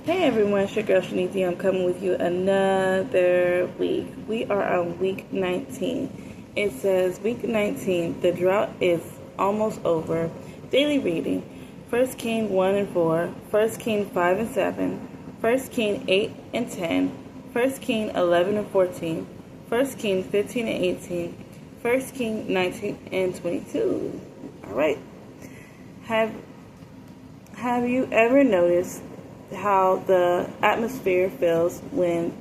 Hey everyone, it's your girl Shaniti. I'm coming with you another week. We are on week 19. It says week 19, the drought is almost over. Daily reading, 1 King 1 and 4, 1 King 5 and 7, 1 King 8 and 10, 1 King 11 and 14, 1 King 15 and 18, 1 King 19 and 22. Alright. Have you ever noticed how the atmosphere feels when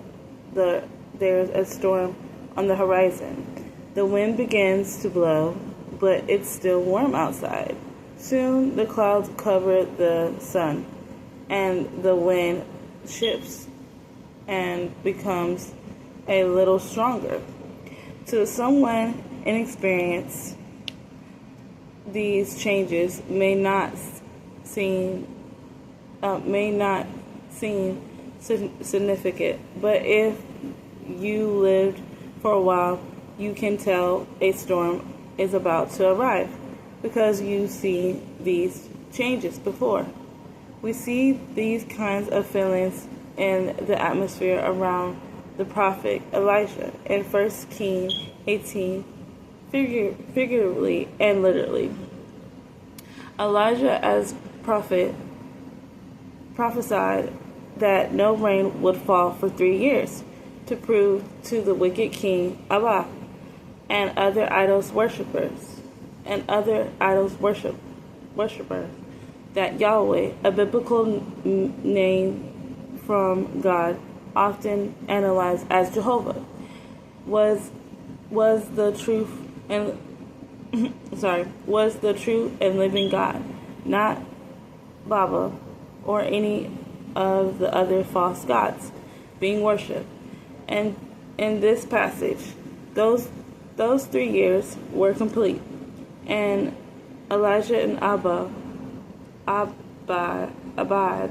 there's a storm on the horizon? The wind begins to blow, but it's still warm outside. Soon the clouds cover the sun, and the wind shifts and becomes a little stronger. To someone inexperienced, these changes may not seem significant, but if you lived for a while, you can tell a storm is about to arrive because you see these changes before. We see these kinds of feelings in the atmosphere around the prophet Elijah in 1 Kings 18, figuratively and literally. Elijah, as prophet, prophesied that no rain would fall for 3 years to prove to the wicked king Ahab and other worshippers that Yahweh, a biblical name from God, often analyzed as Jehovah, was the true and living God, not Baba or any of the other false gods being worshipped. And in this passage, those 3 years were complete, and Elijah and Abad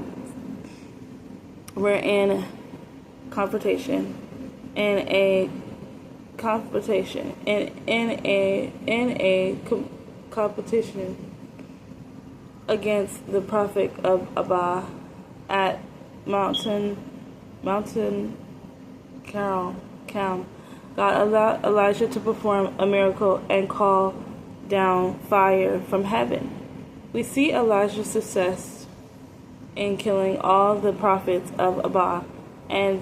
were in competition against the prophet of Abba at Mountain Carmel. God allowed Elijah to perform a miracle and call down fire from heaven. We see Elijah's success in killing all the prophets of Abba, and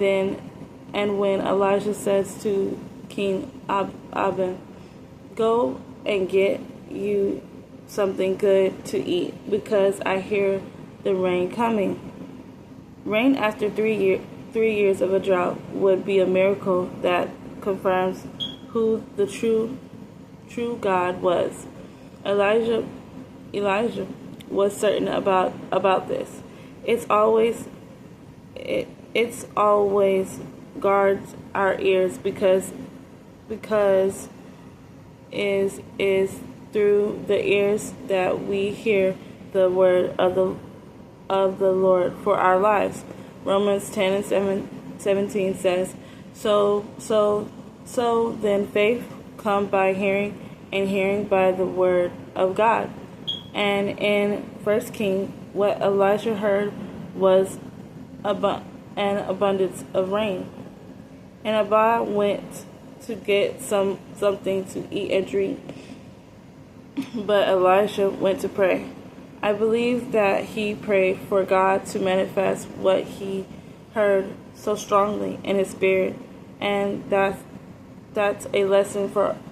when Elijah says to King Abin, "Go and get you something good to eat, because I hear the rain coming." Rain after 3 years of a drought would be a miracle that confirms who the true God was. Elijah was certain about this. It's always guards our ears because is through the ears that we hear the word of the Lord for our lives. Romans 10 and 17 says, So then faith comes by hearing, and hearing by the word of God. And in 1 King, what Elijah heard was an abundance of rain. And Abba went to get something to eat and drink, but Elijah went to pray. I believe that he prayed for God to manifest what he heard so strongly in his spirit, and that's a lesson for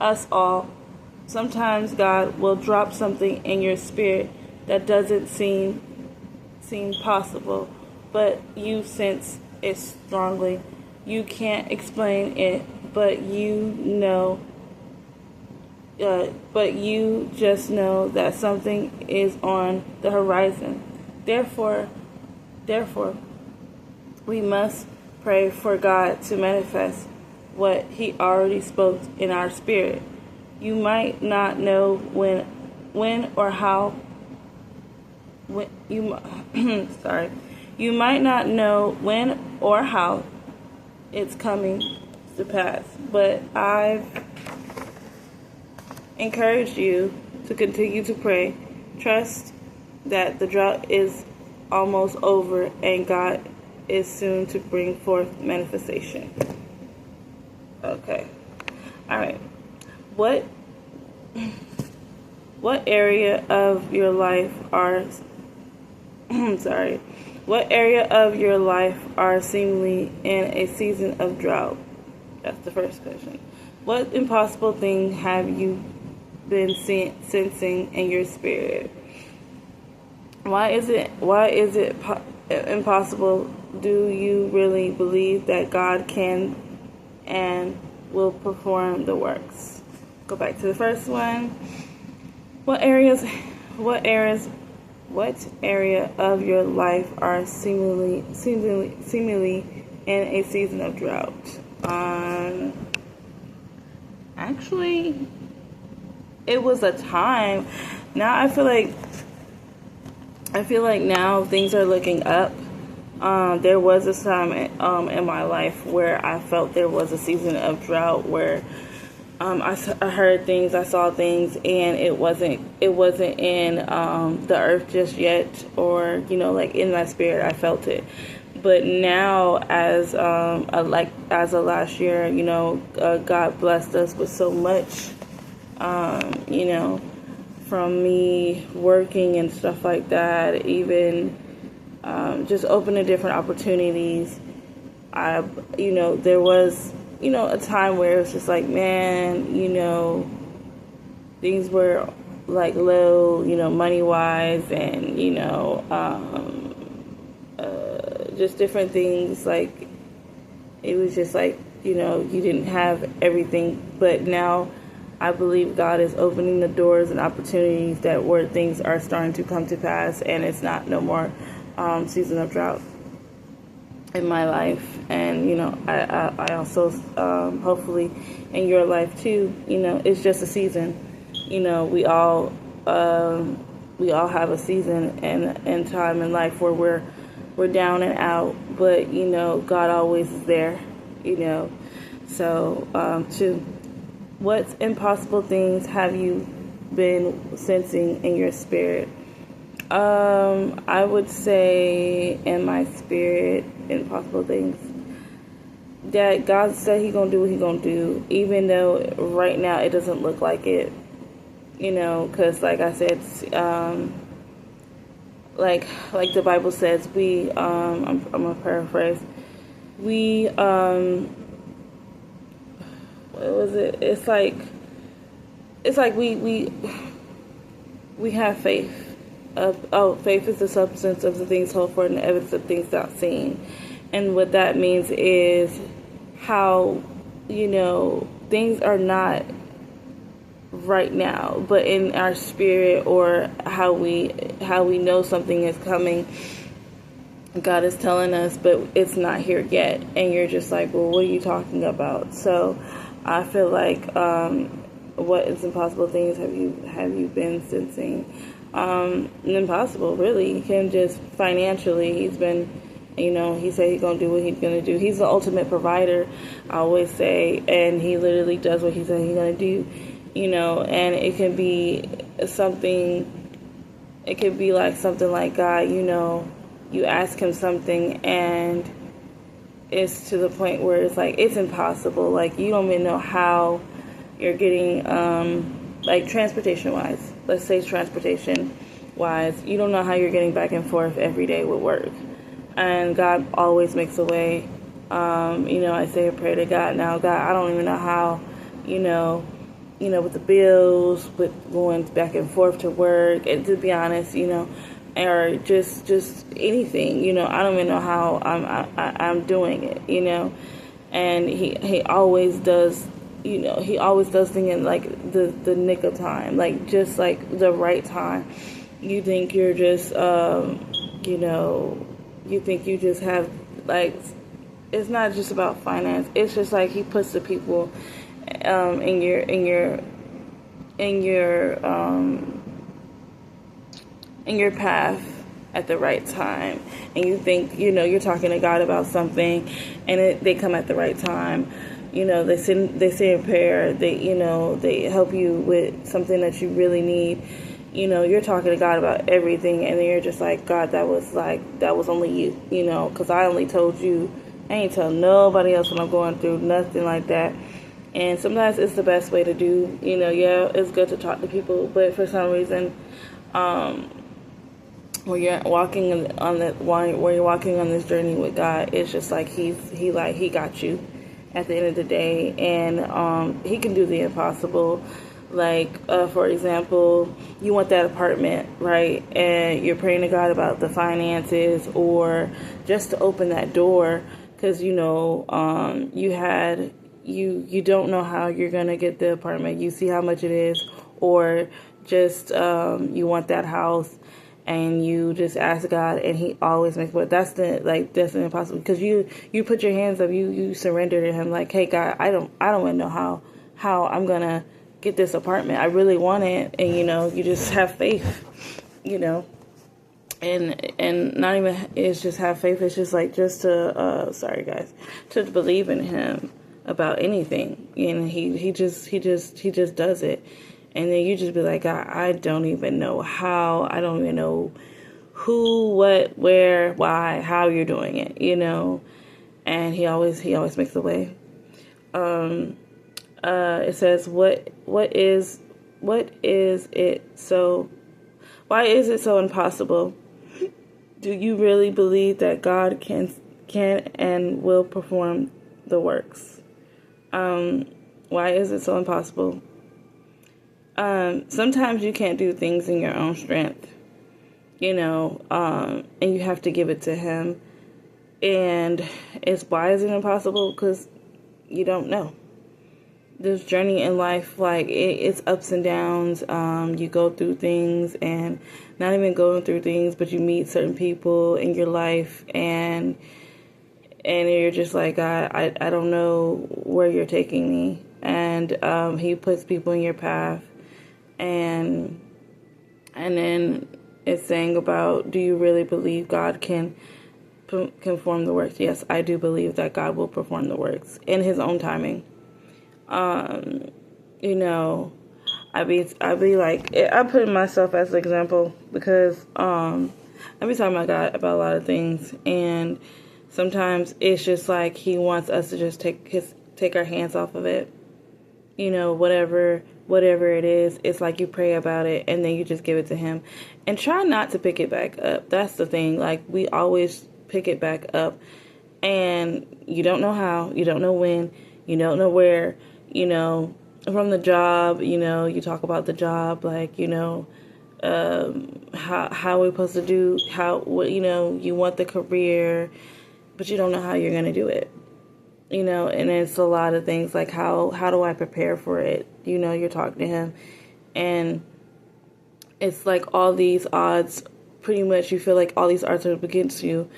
us all. Sometimes God will drop something in your spirit that doesn't seem possible, but you sense it strongly. You can't explain it, but you just know that something is on the horizon. Therefore, we must pray for God to manifest what He already spoke in our spirit. You might not know when or how. You might not know when or how it's coming to pass, but I've encouraged you to continue to pray. Trust that the drought is almost over, and God is soon to bring forth manifestation. Okay. All right. What area of your life are sorry. What area of your life are seemingly in a season of drought? That's the first question. What impossible thing have you been sensing in your spirit? Why is it impossible? Do you really believe that God can and will perform the works? Go back to the first one. What area of your life are seemingly in a season of drought? Actually, it was a time. Now I feel like now things are looking up. There was a time in my life where I felt there was a season of drought where I heard things, I saw things, and it wasn't in the earth just yet, or like in my spirit I felt it. But now, as of last year, God blessed us with so much, from me working and stuff like that, even just opening different opportunities. There was, a time where it was just like, man, things were like low, money wise, and, just different things. Like, it was just like, you didn't have everything. But now I believe God is opening the doors and opportunities that where things are starting to come to pass, and it's not no more season of drought in my life. And I also hopefully in your life too, it's just a season. We all have a season and time in life where we're down and out, but God always is there. So to what impossible things have you been sensing in your spirit? I would say in my spirit, impossible things that God said He gonna do what He gonna do, even though right now it doesn't look like it. Because like I said, like the Bible says, I'm gonna paraphrase. What was it? It's like we have faith. Faith is the substance of the things hoped for and the evidence of things not seen. And what that means is how, things are not right now, but in our spirit, or how we know something is coming. God is telling us, but it's not here yet. And you're just like, well, what are you talking about? So I feel like, what is impossible things have you been sensing? Impossible, really. Him just financially, he's been, he said he's going to do what he's going to do. He's the ultimate provider, I always say, and he literally does what he said he's going to do, and it can be like something like God, you ask him something and it's to the point where it's like, it's impossible. Like, you don't even know how you're getting, like transportation-wise. Let's say transportation-wise, you don't know how you're getting back and forth every day with work. And God always makes a way. I say a prayer to God now. God, I don't even know how, with the bills, with going back and forth to work, and to be honest, or just anything, I don't even know how I'm doing it, and he always does. He always does things in like the nick of time, like just like the right time. You think you're just, you think you just have like, it's not just about finance. It's just like he puts the people in your path at the right time, and you think you're talking to God about something, and they come at the right time. They say a prayer. They help you with something that you really need, you're talking to God about everything, and then you're just like, God, that was only you, because I only told you. I ain't tell nobody else what I'm going through, nothing like that. And sometimes it's the best way to do, yeah, it's good to talk to people, but for some reason, when you're walking where you're walking on this journey with God, it's just like he got you at the end of the day, and he can do the impossible. Like, for example, you want that apartment, right? And you're praying to God about the finances, or just to open that door, because you don't know how you're gonna get the apartment. You see how much it is, or just you want that house, and you just ask God, and He always makes. But that's the impossible, because you put your hands up, you surrender to Him. Like, hey God, I don't even know how I'm gonna get this apartment. I really want it, and you just have faith, and not even it's just have faith. It's just like just to sorry guys, to believe in Him about anything, and he just does it. And then you just be like, God, I don't even know how. I don't even know who, what, where, why, how you're doing it, And he always makes a way. It says, what is it so? Why is it so impossible? Do you really believe that God can and will perform the works? Why is it so impossible? Sometimes you can't do things in your own strength, and you have to give it to Him. And why is it impossible? Because you don't know. This journey in life, like it's ups and downs. You go through things, and not even going through things, but you meet certain people in your life, and you're just like, God, I don't know where you're taking me. And He puts people in your path. And then it's saying about, do you really believe God can perform the works? Yes, I do believe that God will perform the works in His own timing. I be like, I put myself as an example, because I be talking about God about a lot of things, and sometimes it's just like He wants us to just take our hands off of it. Whatever it is, it's like you pray about it, and then you just give it to Him, and try not to pick it back up. That's the thing. Like, we always pick it back up, and you don't know how, you don't know when, you don't know where, from the job, you talk about the job, like, how we're supposed to do, you want the career, but you don't know how you're going to do it. And it's a lot of things like, how do I prepare for it? You're talking to Him, and it's like all these odds, pretty much you feel like all these odds are against you,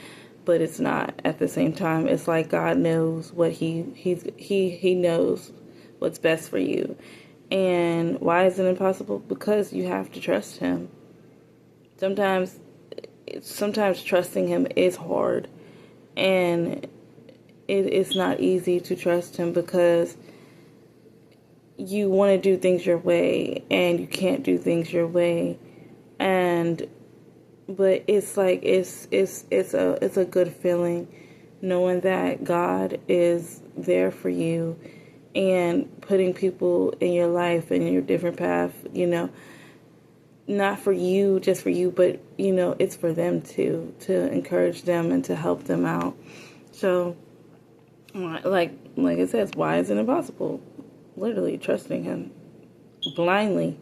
but it's not. At the same time, it's like God knows what He knows what's best for you. And why is it impossible? Because you have to trust Him. Sometimes trusting Him is hard, and it's not easy to trust Him, because you want to do things your way, and you can't do things your way. But it's like it's a good feeling knowing that God is there for you, and putting people in your life and in your different path, not for you, just for you, but it's for them too, to encourage them and to help them out. So like it says, why is it impossible? Literally trusting Him blindly.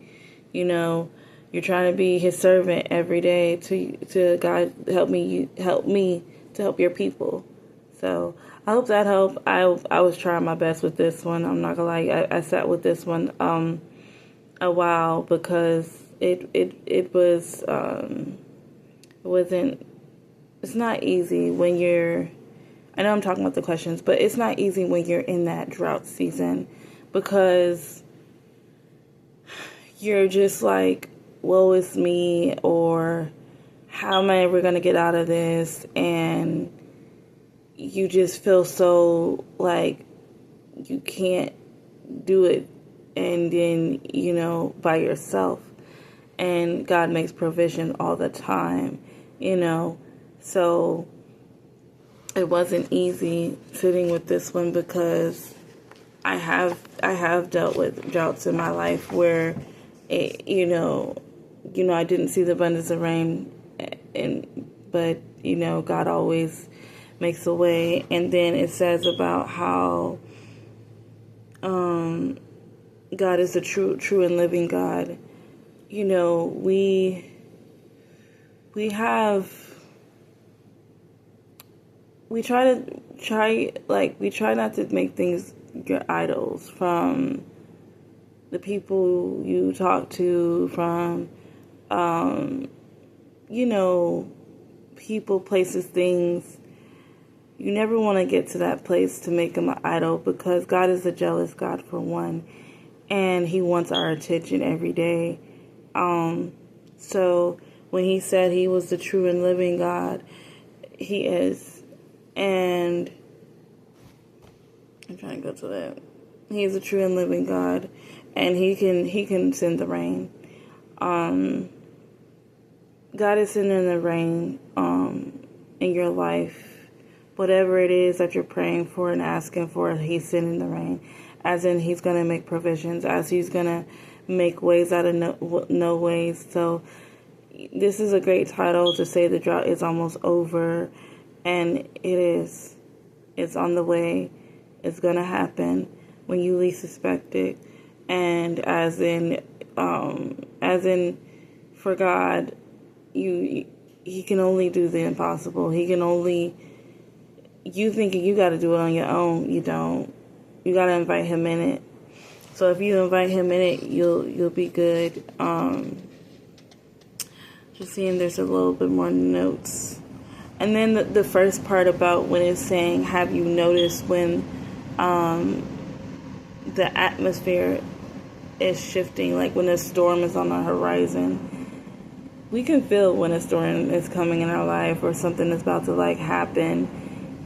You're trying to be His servant every day to God, help me to help your people. So I hope that helped. I was trying my best with this one. I'm not gonna lie, I sat with this one a while, because it was it's not easy when you're, I know I'm talking about the questions, but it's not easy when you're in that drought season, because you're just like, woe is me, or how am I ever going to get out of this? And you just feel so like you can't do it, and then, by yourself. and God makes provision all the time, So it wasn't easy sitting with this one because I have dealt with droughts in my life where I didn't see the abundance of rain, but God always makes a way. And then it says about how God is a true and living God. We try not to make things your idols, from the people you talk to, from people, places, things. You never want to get to that place to make him an idol, because God is a jealous God, for one, and he wants our attention every day. So when he said he was the true and living God, he is. And I'm trying to go to that. He is a true and living God, and he can send the rain. God is sending the rain in your life. Whatever it is that you're praying for and asking for, he's sending the rain. As in, he's going to make provisions, as he's going to make ways out of no ways. So this is a great title to say the drought is almost over, and it is. It's on the way. It's going to happen when you least expect it. And as in for God, he can only do the impossible. He can only, you thinking you got to do it on your own, you don't. You got to invite him in it. So if you invite him in it, you'll be good. Just seeing there's a little bit more notes. And then the first part about when it's saying, have you noticed when the atmosphere is shifting, like when a storm is on the horizon? We can feel when a storm is coming in our life, or something is about to happen.